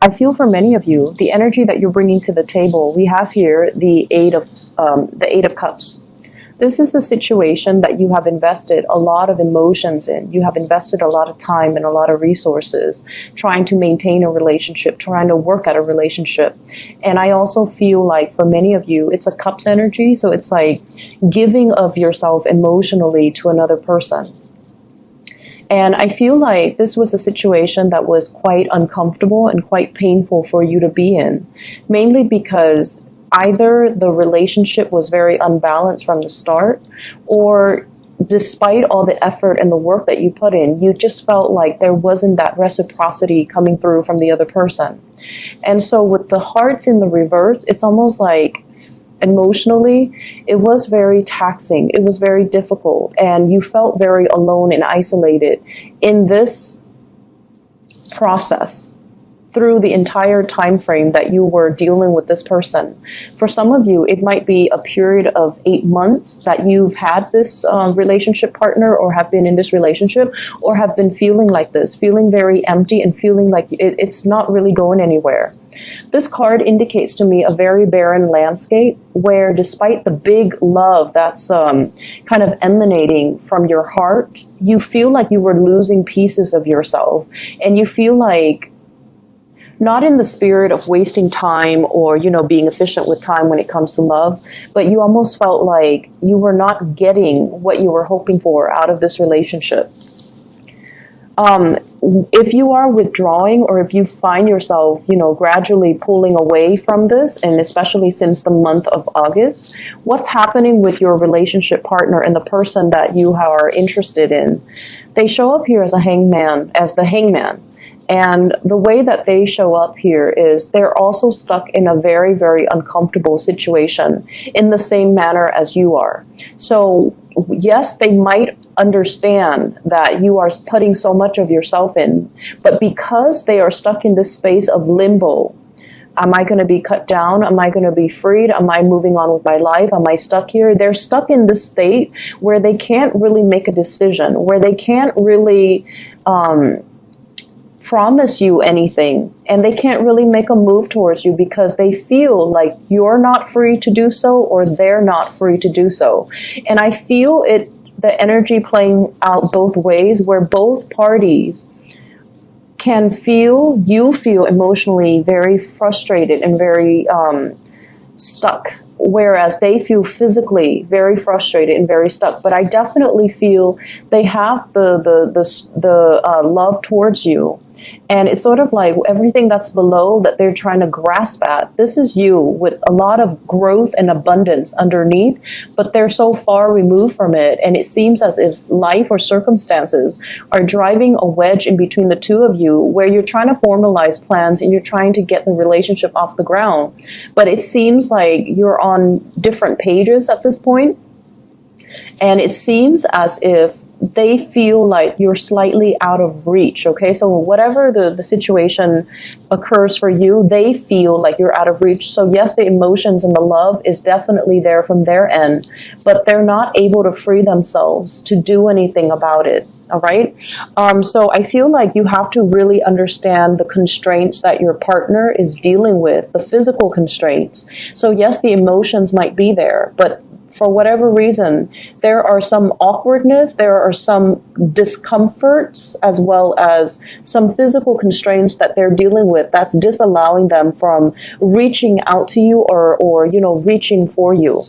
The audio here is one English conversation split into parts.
I feel for many of you, the energy that you're bringing to the table, we have here the Eight of Cups. This is a situation that you have invested a lot of emotions in. You have invested a lot of time and a lot of resources trying to maintain a relationship, trying to work at a relationship. And I also feel like for many of you, it's a Cups energy. So it's like giving of yourself emotionally to another person. And I feel like this was a situation that was quite uncomfortable and quite painful for you to be in, mainly because either the relationship was very unbalanced from the start, or despite all the effort and the work that you put in, you just felt like there wasn't that reciprocity coming through from the other person. And so with the hearts in the reverse, it's almost like emotionally, it was very taxing. It was very difficult. And you felt very alone and isolated in this process through the entire time frame that you were dealing with this person. For some of you, it might be a period of 8 months that you've had this relationship partner, or have been in this relationship, or have been feeling like this, feeling very empty and feeling like it's not really going anywhere. This card indicates to me a very barren landscape where, despite the big love that's kind of emanating from your heart, you feel like you were losing pieces of yourself, and you feel like, not in the spirit of wasting time or, being efficient with time when it comes to love, but you almost felt like you were not getting what you were hoping for out of this relationship. If you are withdrawing, or if you find yourself, gradually pulling away from this, and especially since the month of August, what's happening with your relationship partner and the person that you are interested in? They show up here as the hangman. And the way that they show up here is they're also stuck in a very, very uncomfortable situation in the same manner as you are. So yes, they might understand that you are putting so much of yourself in, but because they are stuck in this space of limbo, am I going to be cut down? Am I going to be freed? Am I moving on with my life? Am I stuck here? They're stuck in this state where they can't really make a decision, where they can't really promise you anything, and they can't really make a move towards you because they feel like you're not free to do so, or they're not free to do so. And I feel the energy playing out both ways, where both parties can feel emotionally very frustrated and very stuck, whereas they feel physically very frustrated and very stuck. But I definitely feel they have the love towards you. And it's sort of like everything that's below that they're trying to grasp at. This is you with a lot of growth and abundance underneath, but they're so far removed from it. And it seems as if life or circumstances are driving a wedge in between the two of you, where you're trying to formalize plans and you're trying to get the relationship off the ground. But it seems like you're on different pages at this point. And it seems as if they feel like you're slightly out of reach, okay? So whatever the situation occurs for you, they feel like you're out of reach. So yes, the emotions and the love is definitely there from their end, but they're not able to free themselves to do anything about it. All right. So I feel like you have to really understand the constraints that your partner is dealing with, the physical constraints. So yes, the emotions might be there, but for whatever reason, there are some awkwardness, there are some discomforts, as well as some physical constraints that they're dealing with that's disallowing them from reaching out to you or reaching for you.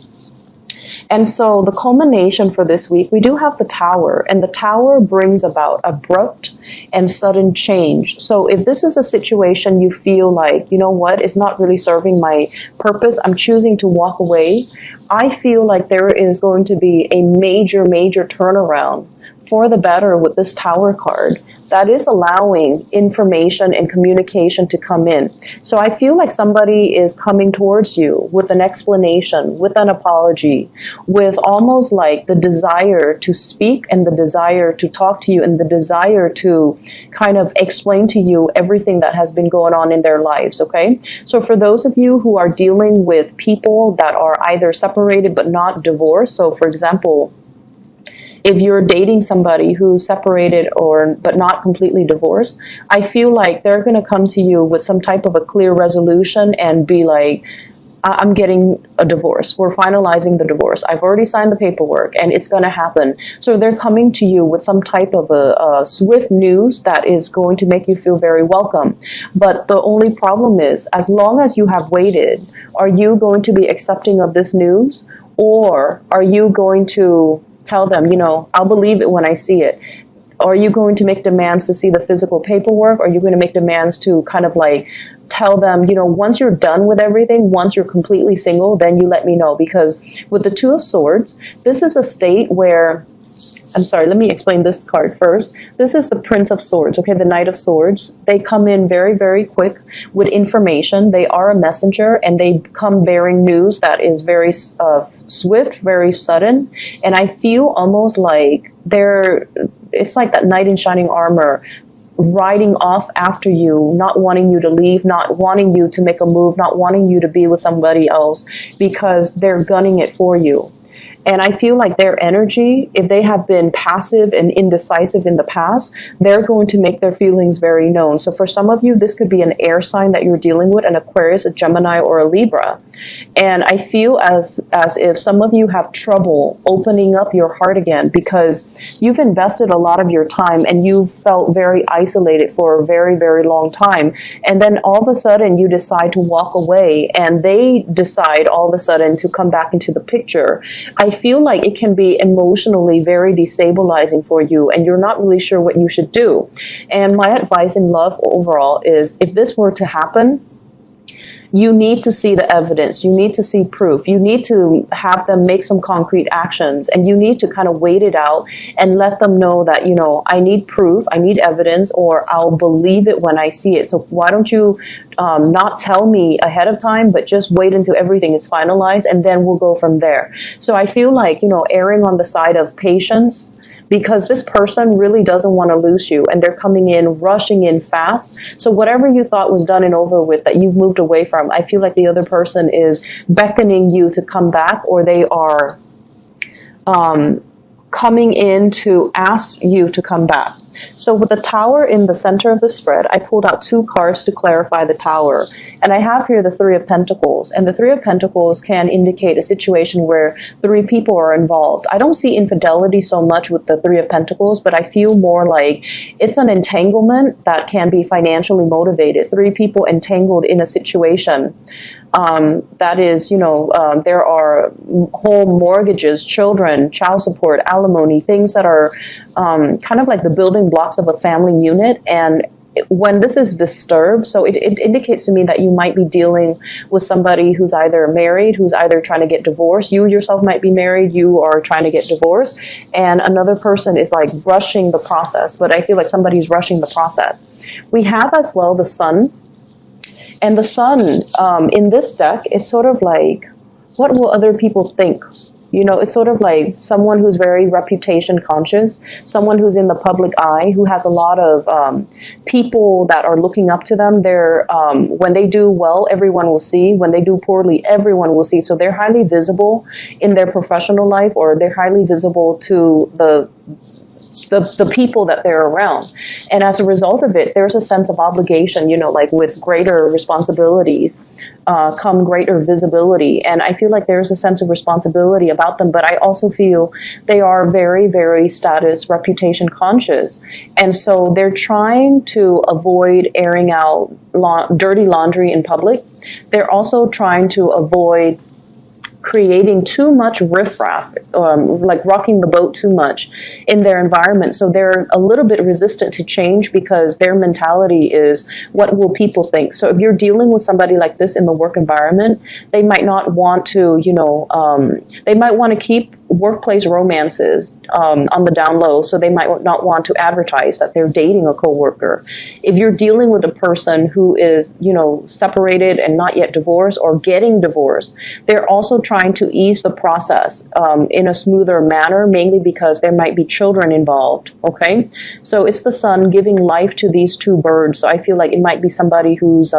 And so the culmination for this week, we do have the Tower, and the Tower brings about abrupt and sudden change. So if this is a situation you feel like, it's not really serving my purpose, I'm choosing to walk away, I feel like there is going to be a major, major turnaround for the better with this Tower card that is allowing information and communication to come in. So I feel like somebody is coming towards you with an explanation, with an apology, with almost like the desire to speak and the desire to talk to you and the desire to kind of explain to you everything that has been going on in their lives, okay? So for those of you who are dealing with people that are either separated but not divorced, so for example, if you're dating somebody who's separated or but not completely divorced, I feel like they're going to come to you with some type of a clear resolution and be like, I'm getting a divorce. We're finalizing the divorce. I've already signed the paperwork and it's going to happen. So they're coming to you with some type of a swift news that is going to make you feel very welcome. But the only problem is, as long as you have waited, are you going to be accepting of this news? Or are you going to tell them, you know, I'll believe it when I see it? Are you going to make demands to see the physical paperwork? Or are you going to make demands to kind of like tell them, you know, once you're done with everything, once you're completely single, then you let me know? Because with the Two of Swords, this is a state where, I'm sorry, let me explain this card first. This is the Prince of Swords, okay, the Knight of Swords. They come in very, very quick with information. They are a messenger, and they come bearing news that is very swift, very sudden. And I feel almost like it's like that knight in shining armor riding off after you, not wanting you to leave, not wanting you to make a move, not wanting you to be with somebody else, because they're gunning it for you. And I feel like their energy, if they have been passive and indecisive in the past, they're going to make their feelings very known. So for some of you, this could be an air sign that you're dealing with, an Aquarius, a Gemini, or a Libra. And I feel as if some of you have trouble opening up your heart again because you've invested a lot of your time and you've felt very isolated for a very, very long time. And then all of a sudden you decide to walk away and they decide all of a sudden to come back into the picture. I feel like it can be emotionally very destabilizing for you and you're not really sure what you should do. And my advice in love overall is, if this were to happen, you need to see the evidence. You need to see proof. You need to have them make some concrete actions, and you need to kind of wait it out and let them know that, you know, I need proof, I need evidence, or I'll believe it when I see it. So why don't you not tell me ahead of time, but just wait until everything is finalized, and then we'll go from there. So I feel like, you know, erring on the side of patience, because this person really doesn't want to lose you and they're coming in, rushing in fast. So whatever you thought was done and over with, that you've moved away from, I feel like the other person is beckoning you to come back, or they are coming in to ask you to come back. So with the Tower in the center of the spread, I pulled out two cards to clarify the Tower. And I have here the Three of Pentacles. And the Three of Pentacles can indicate a situation where three people are involved. I don't see infidelity so much with the Three of Pentacles, but I feel more like it's an entanglement that can be financially motivated. Three people entangled in a situation. That is, you know, there are home mortgages, children, child support, alimony, things that are kind of like the building blocks of a family unit. And when this is disturbed, so it indicates to me that you might be dealing with somebody who's either married, who's either trying to get divorced. You yourself might be married, you are trying to get divorced, and another person is like rushing the process. But I feel like somebody's rushing the process. We have as well the Sun. And the Sun, in this deck, it's sort of like, what will other people think? You know, it's sort of like someone who's very reputation conscious, someone who's in the public eye, who has a lot of people that are looking up to them. They're, when they do well, everyone will see. When they do poorly, everyone will see. So they're highly visible in their professional life, or they're highly visible to the people that they're around. And as a result of it, there's a sense of obligation, you know, like with greater responsibilities come greater visibility. And I feel like there's a sense of responsibility about them, but I also feel they are very, very status, reputation conscious. And so they're trying to avoid airing out dirty laundry in public. They're also trying to avoid creating too much riffraff, like rocking the boat too much in their environment. So they're a little bit resistant to change because their mentality is, what will people think? So if you're dealing with somebody like this in the work environment, they might not want to, you know, they might want to keep workplace romances on the down low, so they might not want to advertise that they're dating a coworker. If you're dealing with a person who is, you know, separated and not yet divorced or getting divorced, they're also trying to ease the process in a smoother manner, mainly because there might be children involved, okay? So it's the Sun giving life to these two birds. So I feel like it might be somebody who's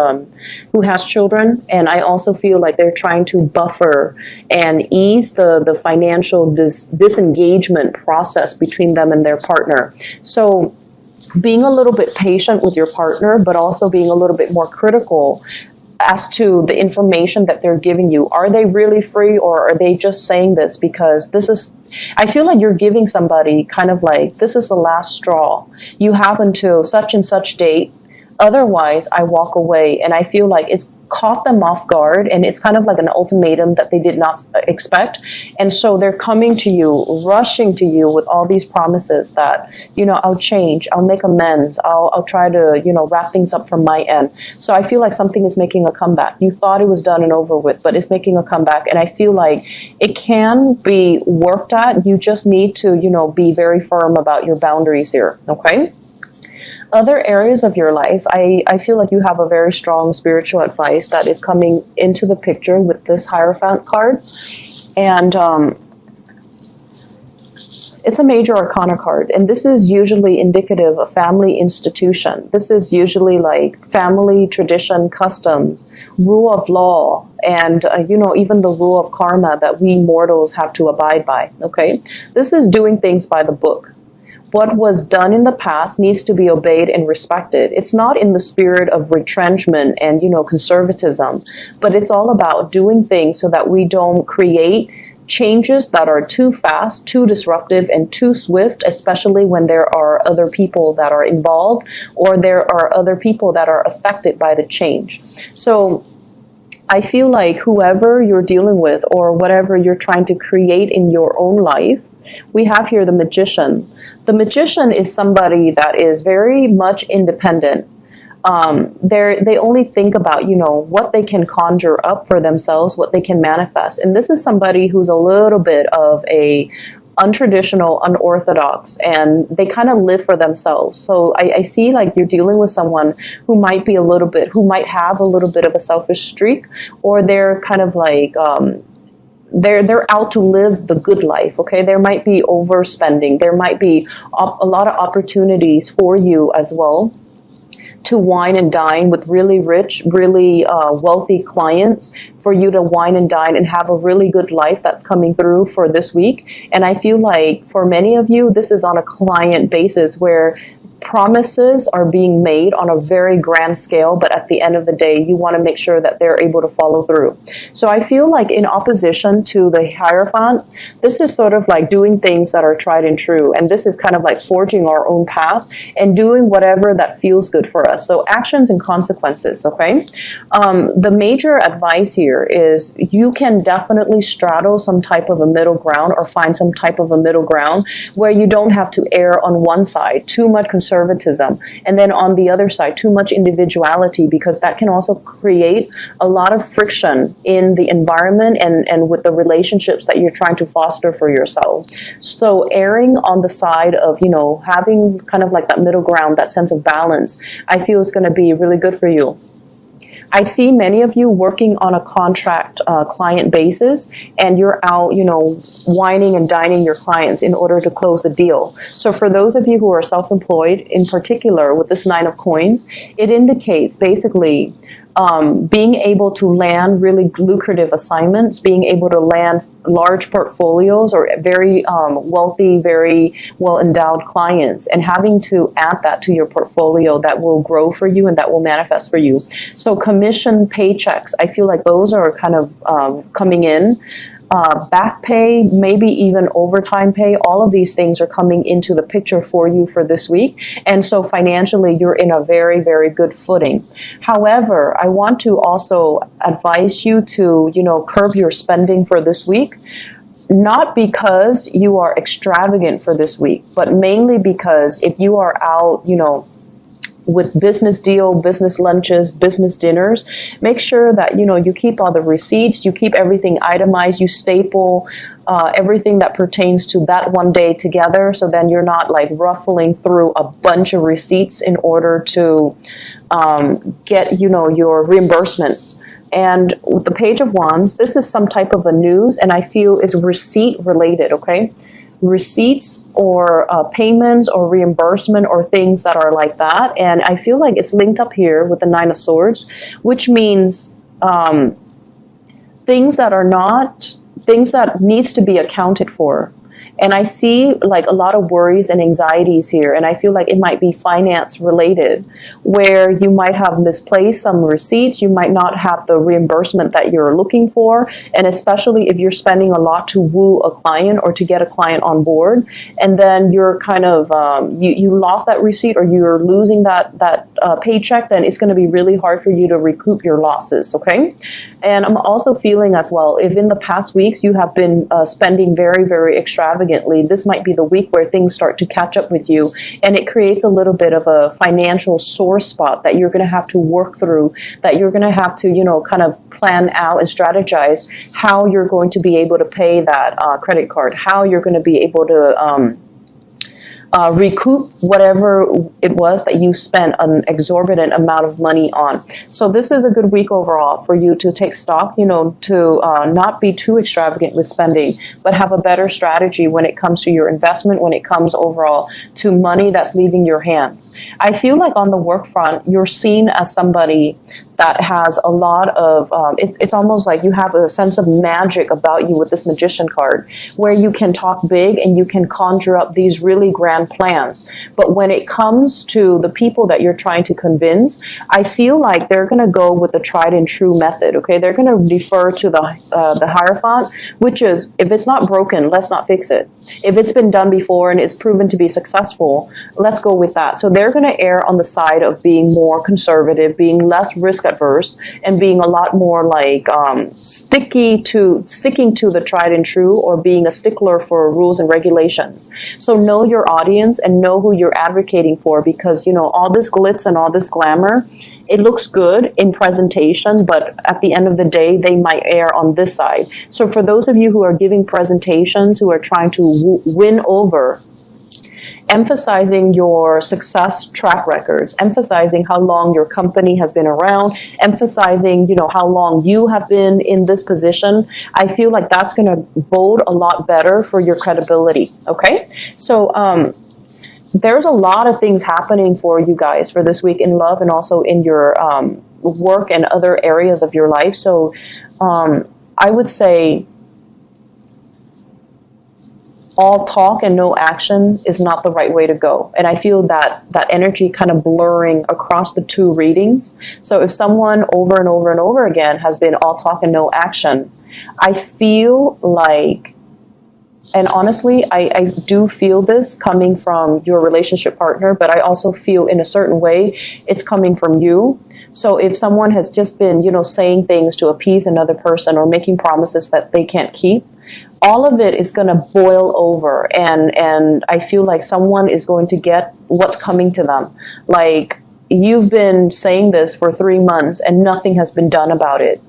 who has children, and I also feel like they're trying to buffer and ease the financial potential disengagement process between them and their partner. So being a little bit patient with your partner, but also being a little bit more critical as to the information that they're giving you. Are they really free, or are they just saying this because this is, I feel like you're giving somebody kind of like, this is the last straw. You have until such and such date. Otherwise, I walk away. And I feel like it's caught them off guard, and it's kind of like an ultimatum that they did not expect. And so they're coming to you, rushing to you with all these promises that, I'll change, I'll make amends, I'll try to, wrap things up from my end. So I feel like something is making a comeback. You thought it was done and over with, but it's making a comeback. And I feel like it can be worked at. You just need to, be very firm about your boundaries here. Okay? Other areas of your life, I feel like you have a very strong spiritual advice that is coming into the picture with this Hierophant card. And it's a major arcana card. And this is usually indicative of family institution. This is usually like family tradition, customs, rule of law, and, even the rule of karma that we mortals have to abide by. Okay? This is doing things by the book. What was done in the past needs to be obeyed and respected. It's not in the spirit of retrenchment and, conservatism, but it's all about doing things so that we don't create changes that are too fast, too disruptive, and too swift, especially when there are other people that are involved or there are other people that are affected by the change. So I feel like whoever you're dealing with or whatever you're trying to create in your own life, we have here the Magician. The Magician is somebody that is very much independent. They only think about, what they can conjure up for themselves, what they can manifest. And this is somebody who's a little bit of a untraditional, unorthodox, and they kind of live for themselves. So I see like you're dealing with someone who might have a little bit of a selfish streak, or they're kind of like, they're out to live the good life, okay? There might be overspending. There might be a lot of opportunities for you as well to wine and dine with really rich, really wealthy clients, for you to wine and dine and have a really good life that's coming through for this week. And I feel like for many of you, this is on a client basis where promises are being made on a very grand scale, but at the end of the day, you want to make sure that they're able to follow through. So I feel like in opposition to the Hierophant, this is sort of like doing things that are tried and true. And this is kind of like forging our own path and doing whatever that feels good for us. So actions and consequences, okay? The major advice here is you can definitely straddle some type of a middle ground or find some type of a middle ground where you don't have to err on one side, too much conservatism, and then on the other side, too much individuality, because that can also create a lot of friction in the environment and with the relationships that you're trying to foster for yourself. So erring on the side of, having kind of like that middle ground, that sense of balance, I feel is going to be really good for you. I see many of you working on a contract client basis, and you're out, wining and dining your clients in order to close a deal. So for those of you who are self-employed, in particular with this 9 of Coins, it indicates basically being able to land really lucrative assignments, being able to land large portfolios or very wealthy, very well-endowed clients, and having to add that to your portfolio that will grow for you and that will manifest for you. So commission paychecks, I feel like those are kind of coming in. Back pay, maybe even overtime pay, all of these things are coming into the picture for you for this week. And so financially, you're in a very, very good footing. However, I want to also advise you to, curb your spending for this week. Not because you are extravagant for this week, but mainly because if you are out, with business deal, business lunches, business dinners, make sure that, you keep all the receipts, you keep everything itemized, you staple everything that pertains to that one day together. So then you're not like ruffling through a bunch of receipts in order to get, your reimbursements. And with the Page of Wands, this is some type of a news, and I feel it's receipt related, okay? Receipts or payments or reimbursement or things that are like that. And I feel like it's linked up here with the 9 of Swords, which means things that are not things that needs to be accounted for. And I see like a lot of worries and anxieties here. And I feel like it might be finance related, where you might have misplaced some receipts. You might not have the reimbursement that you're looking for. And especially if you're spending a lot to woo a client or to get a client on board. And then you're kind of, you lost that receipt, or you're losing that paycheck, then it's going to be really hard for you to recoup your losses. Okay. And I'm also feeling as well, if in the past weeks you have been spending very, very extravagantly, this might be the week where things start to catch up with you, and it creates a little bit of a financial sore spot that you're going to have to work through, that you're going to have to, kind of plan out and strategize how you're going to be able to pay that credit card, how you're going to be able to recoup whatever it was that you spent an exorbitant amount of money on. So this is a good week overall for you to take stock, to not be too extravagant with spending, but have a better strategy when it comes to your investment, when it comes overall to money that's leaving your hands. I feel like on the work front, you're seen as somebody that has a lot of, it's almost like you have a sense of magic about you with this magician card, where you can talk big and you can conjure up these really grand plans. But when it comes to the people that you're trying to convince, I feel like they're going to go with the tried and true method. Okay, they're going to defer to the Hierophant, which is, if it's not broken, let's not fix it. If it's been done before and it's proven to be successful, let's go with that. So they're going to err on the side of being more conservative, being less risk adverse, and being a lot more like sticking to the tried and true, or being a stickler for rules and regulations. So know your audience and know who you're advocating for, because all this glitz and all this glamour, it looks good in presentation, but at the end of the day, they might err on this side. So for those of you who are giving presentations, who are trying to win over, emphasizing your success track records, emphasizing how long your company has been around, emphasizing, how long you have been in this position, I feel like that's going to bode a lot better for your credibility. Okay? So, there's a lot of things happening for you guys for this week in love, and also in your work and other areas of your life. So, I would say all talk and no action is not the right way to go. And I feel that energy kind of blurring across the two readings. So if someone over and over and over again has been all talk and no action, I feel like, and honestly, I do feel this coming from your relationship partner, but I also feel in a certain way it's coming from you. So if someone has just been, saying things to appease another person, or making promises that they can't keep, all of it is going to boil over, and I feel like someone is going to get what's coming to them. Like, you've been saying this for 3 months and nothing has been done about it.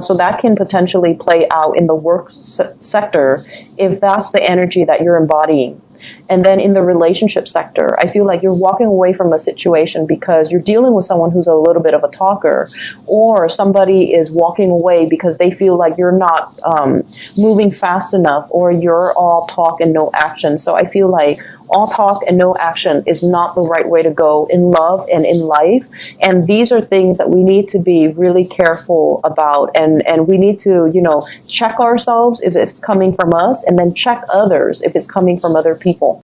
So that can potentially play out in the work sector if that's the energy that you're embodying. And then in the relationship sector, I feel like you're walking away from a situation because you're dealing with someone who's a little bit of a talker, or somebody is walking away because they feel like you're not moving fast enough, or you're all talk and no action. So I feel like all talk and no action is not the right way to go in love and in life. And these are things that we need to be really careful about. And we need to, check ourselves if it's coming from us, and then check others if it's coming from other people.